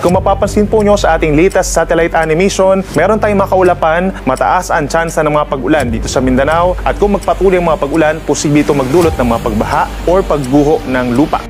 kung mapapansin po nyo sa ating latest satellite animation, meron tayong mga kaulapan, mataas ang tsansa ng mga pag-ulan dito sa Mindanao at kung magpatuloy ang mga pag-ulan, posible ito magdulot ng mga pagbaha o pagguho ng lupa.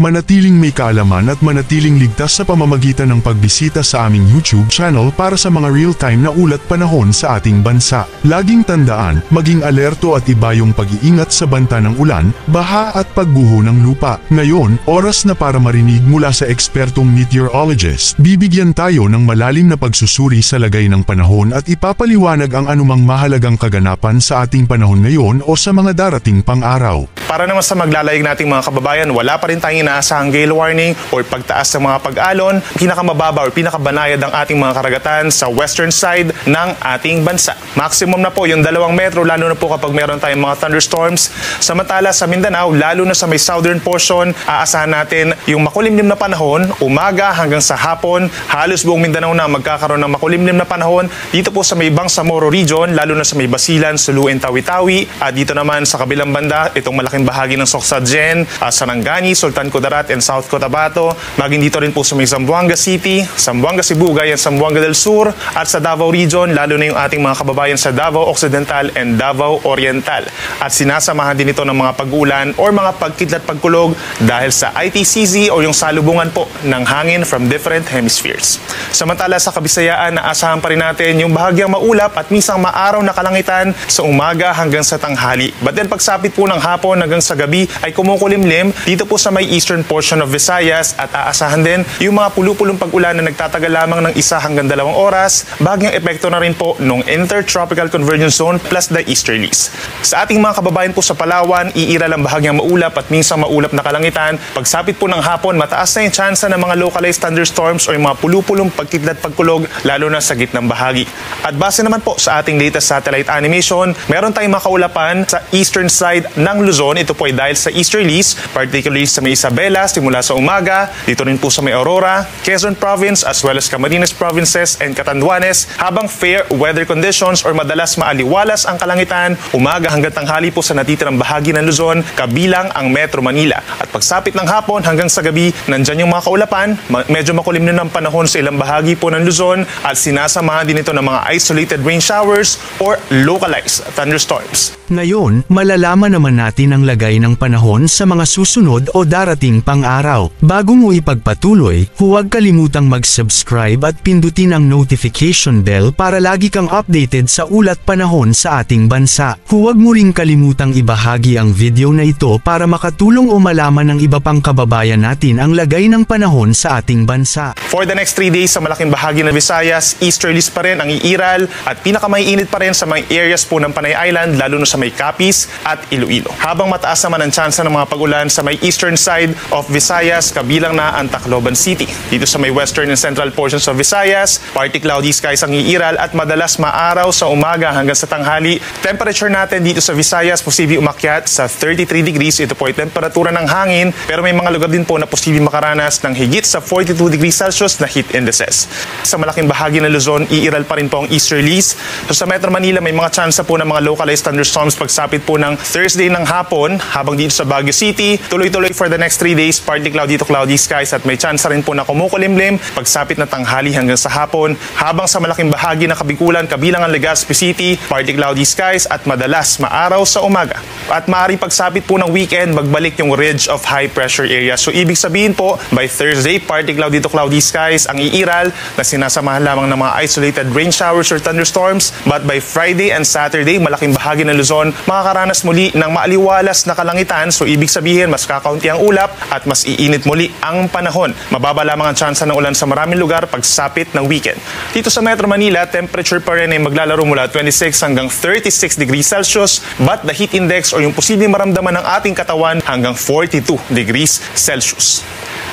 Manatiling may kaalaman at manatiling ligtas sa pamamagitan ng pagbisita sa aming YouTube channel para sa mga real-time na ulat panahon sa ating bansa. Laging tandaan, maging alerto at iba yung pag-iingat sa banta ng ulan, baha at pagguho ng lupa. Ngayon, oras na para marinig mula sa ekspertong meteorologist. Bibigyan tayo ng malalim na pagsusuri sa lagay ng panahon at ipapaliwanag ang anumang mahalagang kaganapan sa ating panahon ngayon o sa mga darating pang araw. Para naman sa maglalayag nating mga kababayan, wala pa rin tayong inaasahang gale warning o pagtaas ng mga pag-alon. Pinakamababa o pinakabanayad ang ating mga karagatan sa western side ng ating bansa. Maximum na po yung 2 metro, lalo na po kapag meron tayong mga thunderstorms. Samantala sa Mindanao, lalo na sa may southern portion, aasahan natin yung makulimlim na panahon, umaga hanggang sa hapon. Halos buong Mindanao na magkakaroon ng makulimlim na panahon. Dito po sa may Bangsamoro region, lalo na sa may Basilan, Suluin, Tawi-Tawi. At dito naman sa kabilang banda, itong malaking bahagi ng Socsadjen, Sarangani, Sultan Kudarat, and South Cotabato. Maging dito rin po sa may Zamboanga City, Zamboanga Sibugay, and Zamboanga del Sur. At sa Davao region, lalo na yung ating mga kababayan sa Davao Occidental and Davao Oriental. At sinasamahan din ito ng mga pag-ulan o mga pagkidlat pagkulog dahil sa ITCZ o yung salubungan po ng hangin from different hemispheres. Samantala sa Kabisayaan, naasahan pa rin natin yung bahagyang maulap at minsan maaraw na kalangitan sa umaga hanggang sa tanghali. But then pagsapit po ng hapon hanggang sa gabi ay kumukulimlim dito po sa may eastern portion of Visayas at aasahan din yung mga pulupulong pag-ulan na nagtatagal lamang ng 1 hanggang 2 oras. Bahagyang epekto na rin po ng Intertropical Convergence Zone plus the easterlies. Sa ating mga kababayan po sa Palawan, iiral ang bahagyang maulap at minsan maulap na kalangitan. Pagsapit po ng hapon, mataas na yung tsansa ng mga localized thunderstorms o yung mga pulupulong pagkidlat pagkulog lalo na sa gitnang bahagi. At base naman po sa ating latest satellite animation, meron tayong mga kaulapan sa eastern side ng Luzon. Ito po ay dahil sa easterlies, particularly sa may Isabela simula sa umaga, dito rin po sa may Aurora, Quezon Province as well as Camarines Provinces and Catanduanes, habang fair weather conditions or madalas maaliwalas ang kalangitan, umaga hanggang tanghali po sa natitirang bahagi ng Luzon, kabilang ang Metro Manila. At pagsapit ng hapon hanggang sa gabi, nandyan yung mga kaulapan, medyo makulimlim ng panahon sa ilang bahagi po ng Luzon at sinasamahan din ito ng mga isolated rain showers or localized thunderstorms. Ngayon, malalaman naman natin ang lagay ng panahon sa mga susunod o darating pang araw. Bago mo ipagpatuloy, huwag kalimutang mag-subscribe at pindutin ang notification bell para lagi kang updated sa ulat panahon sa ating bansa. Huwag mo ring kalimutang ibahagi ang video na ito para makatulong o malaman ng iba pang kababayan natin ang lagay ng panahon sa ating bansa. For the next 3 days sa malaking bahagi ng Visayas, easterlies pa rin ang iiral at pinakamainit pa rin sa mga areas po ng Panay Island, lalo na sa may Capiz at Iloilo. Habang mataas naman ang tsansa ng mga pag-ulan sa may eastern side of Visayas, kabilang na ang Tacloban City. Dito sa may western and central portions of Visayas, partly cloudy skies ang iiral at madalas maaraw sa umaga hanggang sa tanghali. Temperature natin dito sa Visayas, posibleng umakyat sa 33 degrees. Ito po ay temperatura ng hangin, pero may mga lugar din po na posibleng makaranas ng higit sa 42 degrees Celsius na heat indices. Sa malaking bahagi ng Luzon, iiral pa rin po ang easterlies. So sa Metro Manila, may mga tsansa po ng mga localized thunderstorms pagsapit po ng Thursday ng hapon, habang dito sa Baguio City, tuloy-tuloy for the next 3 days, partly cloudy to cloudy skies at may tsansa rin po na kumukulimlim pagsapit na tanghali hanggang sa hapon. Habang sa malaking bahagi ng Kabikulan, kabilang ang Legazpi City, partly cloudy skies at madalas maaraw sa umaga. At maaaring pagsapit po ng weekend, magbalik yung ridge of high pressure area. So ibig sabihin po, by Thursday, partly cloudy to cloudy skies ang iiral na sinasamahan lamang ng mga isolated rain showers or thunderstorms. But by Friday and Saturday, malaking bahagi ng Luzon, makakaranas muli ng maaliwalas na kalangitan. So ibig sabihin, mas kakaunti ang ulap at mas iinit muli ang panahon. Mababa lamang ang tsansa ng ulan sa maraming lugar pagsapit ng weekend. Dito sa Metro Manila, temperature pa rin ay maglalaro mula 26 hanggang 36 degrees Celsius, but the heat index o yung posibleng maramdaman ng ating katawan hanggang 42 degrees Celsius.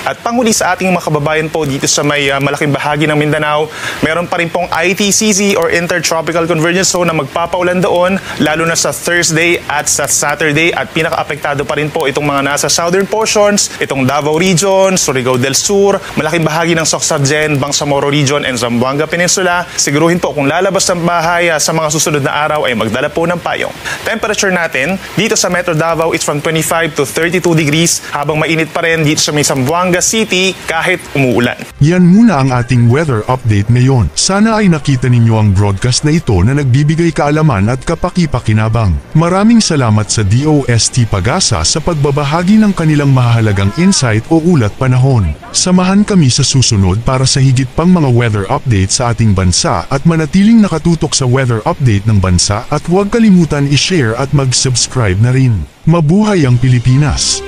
At panghuli sa ating mga kababayan po dito sa may malaking bahagi ng Mindanao, meron pa rin pong ITCZ or Intertropical Convergence Zone na magpapaulan doon, lalo na sa Thursday at sa Saturday, at pinaka-apektado pa rin po itong mga nasa southern portions, itong Davao Region, Surigao del Sur, malaking bahagi ng Socsagen, Bangsamoro Region, and Zamboanga Peninsula. Siguruhin po kung lalabas ng bahay sa mga susunod na araw ay magdala po ng payong. Temperature natin dito sa Metro Davao is from 25 to 32 degrees, habang mainit pa rin dito sa may Zamboanga City kahit umuulan. Yan muna ang ating weather update ngayon. Sana ay nakita ninyo ang broadcast na ito na nagbibigay kaalaman at kapaki-pakinabang. Maraming salamat sa DOST Pag-asa sa pagbabahagi ng kanilang mahalagang insight o ulat panahon. Samahan kami sa susunod para sa higit pang mga weather update sa ating bansa at manatiling nakatutok sa weather update ng bansa, at huwag kalimutan i-share at mag-subscribe na rin. Mabuhay ang Pilipinas!